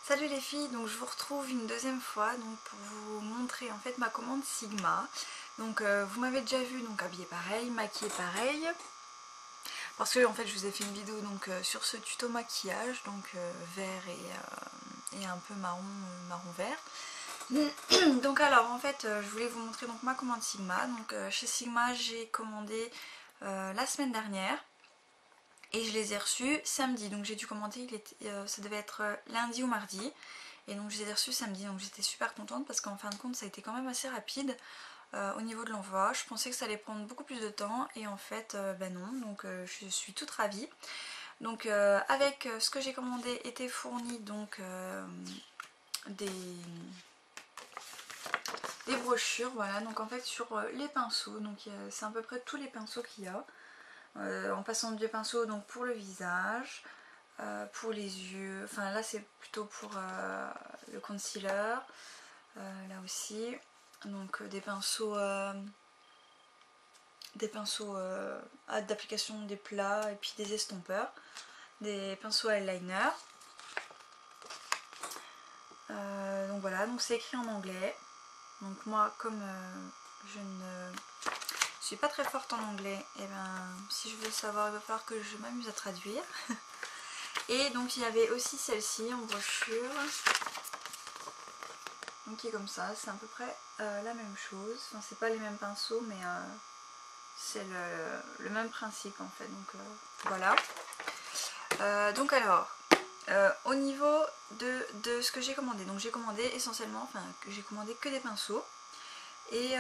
Salut les filles, donc je vous retrouve une deuxième fois donc pour vous montrer en fait ma commande Sigma. Donc vous m'avez déjà vu donc habillée pareil, maquillée pareil, parce que en fait je vous ai fait une vidéo donc sur ce tuto maquillage donc vert et un peu marron vert. Donc alors en fait je voulais vous montrer donc ma commande Sigma. Donc chez Sigma j'ai commandé la semaine dernière. Et je les ai reçus samedi, donc j'ai dû commander, ça devait être lundi ou mardi. Et donc je les ai reçus samedi, donc j'étais super contente parce qu'en fin de compte ça a été quand même assez rapide au niveau de l'envoi. Je pensais que ça allait prendre beaucoup plus de temps et en fait ben non, donc je suis toute ravie. Donc avec ce que j'ai commandé était fourni donc des brochures, voilà, donc en fait sur les pinceaux, donc c'est à peu près tous les pinceaux qu'il y a. En passant des pinceaux donc pour le visage, pour les yeux, enfin là c'est plutôt pour le concealer, là aussi, donc des pinceaux d'application des plats et puis des estompeurs, des pinceaux eyeliner. Donc voilà, donc c'est écrit en anglais. Donc moi comme je ne suis pas très forte en anglais, et ben si je veux savoir il va falloir que je m'amuse à traduire. Et donc il y avait aussi celle-ci en brochure, donc qui est comme ça, c'est à peu près la même chose, enfin c'est pas les mêmes pinceaux mais c'est le même principe en fait, donc voilà. Donc alors, au niveau de ce que j'ai commandé, donc j'ai commandé essentiellement, enfin que j'ai commandé que des pinceaux et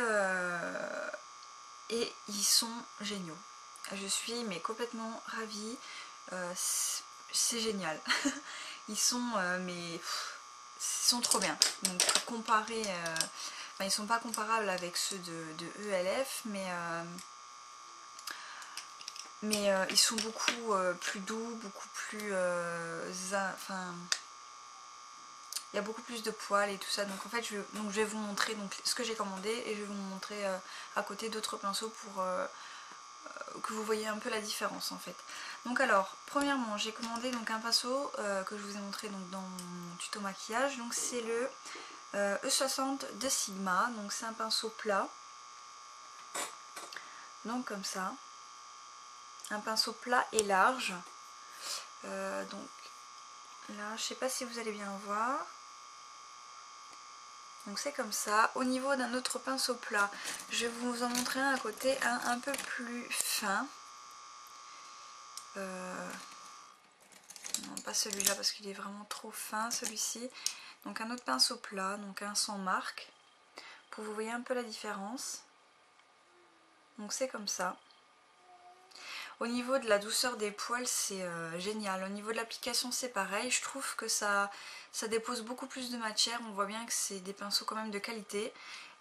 ils sont géniaux. Je suis mais complètement ravie, c'est génial. Ils sont mais ils sont trop bien. Donc comparé, enfin, ils sont pas comparables avec ceux de ELF, mais ils sont beaucoup plus doux, beaucoup plus, enfin, il y a beaucoup plus de poils et tout ça. Donc en fait, je vais vous montrer donc ce que j'ai commandé et je vais vous montrer à côté d'autres pinceaux pour que vous voyez un peu la différence en fait. Donc alors, premièrement, j'ai commandé donc un pinceau que je vous ai montré donc dans mon tuto maquillage. Donc c'est le E60 de Sigma. Donc c'est un pinceau plat. Donc comme ça. Un pinceau plat et large. Donc là, je sais pas si vous allez bien voir. Donc c'est comme ça. Au niveau d'un autre pinceau plat, je vais vous en montrer un à côté, un peu plus fin. Non, pas celui-là parce qu'il est vraiment trop fin, celui-ci. Donc un autre pinceau plat, donc un sans marque, pour vous voyez un peu la différence. Donc c'est comme ça. Au niveau de la douceur des poils, c'est génial. Au niveau de l'application, c'est pareil. Je trouve que ça dépose beaucoup plus de matière. On voit bien que c'est des pinceaux quand même de qualité.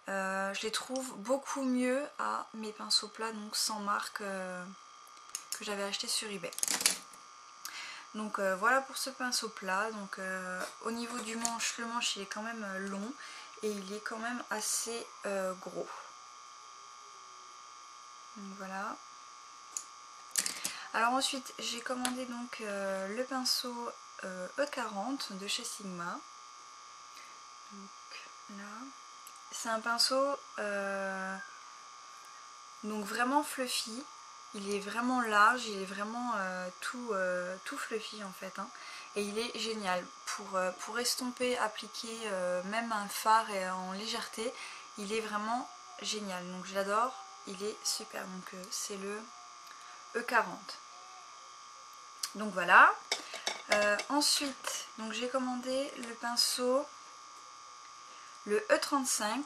Je les trouve beaucoup mieux à mes pinceaux plats, donc sans marque, que j'avais acheté sur eBay. Donc voilà pour ce pinceau plat. Donc au niveau du manche, le manche il est quand même long et il est quand même assez gros. Donc voilà. Alors ensuite j'ai commandé donc le pinceau E40 de chez Sigma. Donc là, c'est un pinceau donc vraiment fluffy. Il est vraiment large, il est vraiment tout fluffy en fait, hein. Et il est génial pour estomper, appliquer même un fard et en légèreté. Il est vraiment génial, donc je l'adore, il est super. Donc c'est le E40. Donc voilà. Ensuite, donc j'ai commandé le pinceau, le E35.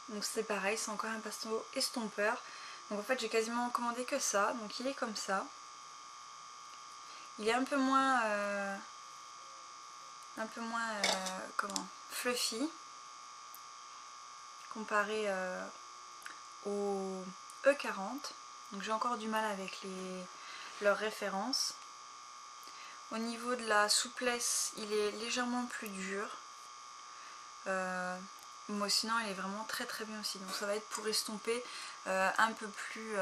Donc c'est pareil, c'est encore un pinceau estompeur. Donc en fait j'ai quasiment commandé que ça, donc il est comme ça. Il est un peu moins comment, fluffy comparé au E40. Donc j'ai encore du mal avec leurs références. Au niveau de la souplesse, il est légèrement plus dur. Moi sinon il est vraiment très très bien aussi. Donc ça va être pour estomper un peu plus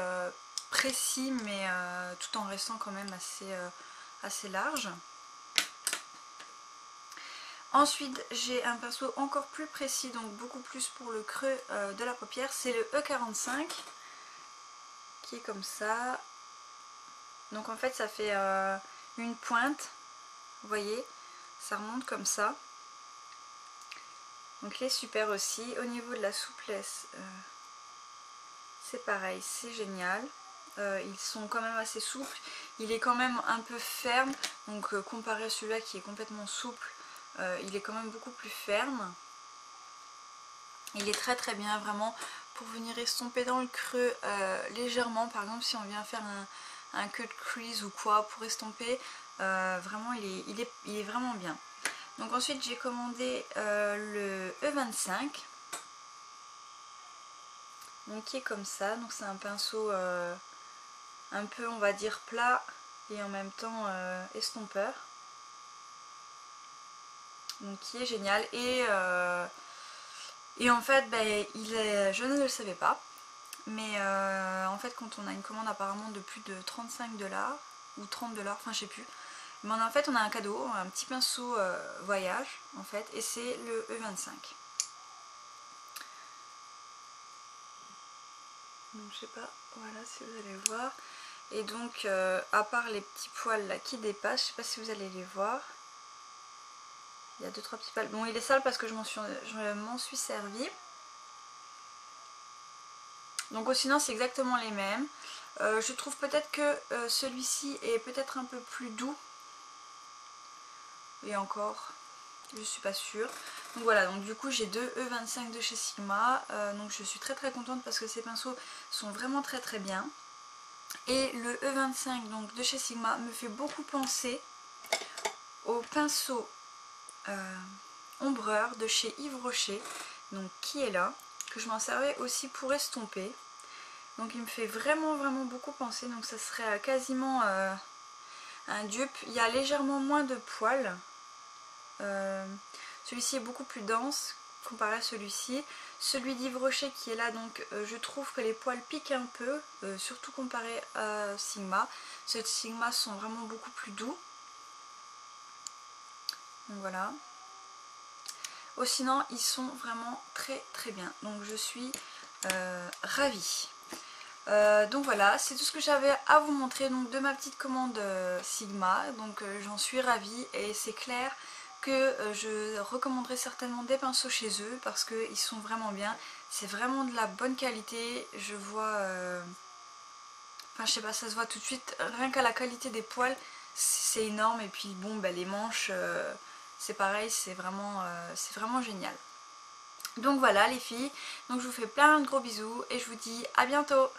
précis, mais tout en restant quand même assez large. Ensuite j'ai un pinceau encore plus précis, donc beaucoup plus pour le creux de la paupière, c'est le E45 qui est comme ça. Donc en fait ça fait une pointe, vous voyez, ça remonte comme ça. Donc il est super aussi. Au niveau de la souplesse, c'est pareil, c'est génial. Ils sont quand même assez souples. Il est quand même un peu ferme, donc comparé à celui-là qui est complètement souple, il est quand même beaucoup plus ferme. Il est très très bien vraiment pour venir estomper dans le creux légèrement. Par exemple si on vient faire un cut crease ou quoi pour estomper, vraiment il est vraiment bien. Donc ensuite j'ai commandé le E25, donc qui est comme ça. Donc c'est un pinceau un peu on va dire plat et en même temps estompeur. Donc qui est génial et en fait je ne le savais pas, mais en fait quand on a une commande apparemment de plus de 35 $ ou 30 $, enfin je sais plus, mais en fait on a un cadeau, un petit pinceau voyage en fait, et c'est le E25. Donc je sais pas, voilà si vous allez voir. Et donc à part les petits poils là qui dépassent, je sais pas si vous allez les voir. Il y a 2-3 petits poils. Bon il est sale parce que je m'en suis servi. Donc sinon c'est exactement les mêmes. Je trouve peut-être que celui-ci est peut-être un peu plus doux. Et encore, je suis pas sûre. Donc voilà, donc du coup j'ai deux E25 de chez Sigma. Donc je suis très très contente parce que ces pinceaux sont vraiment très très bien. Et le E25 donc, de chez Sigma me fait beaucoup penser au pinceau ombreur de chez Yves Rocher. Donc qui est là, que je m'en servais aussi pour estomper. Donc il me fait vraiment vraiment beaucoup penser. Donc ça serait quasiment un dupe. Il y a légèrement moins de poils. Celui-ci est beaucoup plus dense comparé à celui-ci. Celui d'Yves Rocher qui est là, donc je trouve que les poils piquent un peu, surtout comparé à Sigma. Ceux de Sigma sont vraiment beaucoup plus doux. Donc voilà. Sinon ils sont vraiment très très bien. Donc je suis ravie. Donc voilà, c'est tout ce que j'avais à vous montrer donc de ma petite commande Sigma. Donc j'en suis ravie et c'est clair que je recommanderais certainement des pinceaux chez eux parce qu'ils sont vraiment bien. C'est vraiment de la bonne qualité. Je vois, enfin je sais pas, ça se voit tout de suite. Rien qu'à la qualité des poils, c'est énorme. Et puis bon, les manches, c'est pareil, c'est vraiment génial. Donc voilà les filles, donc je vous fais plein de gros bisous et je vous dis à bientôt.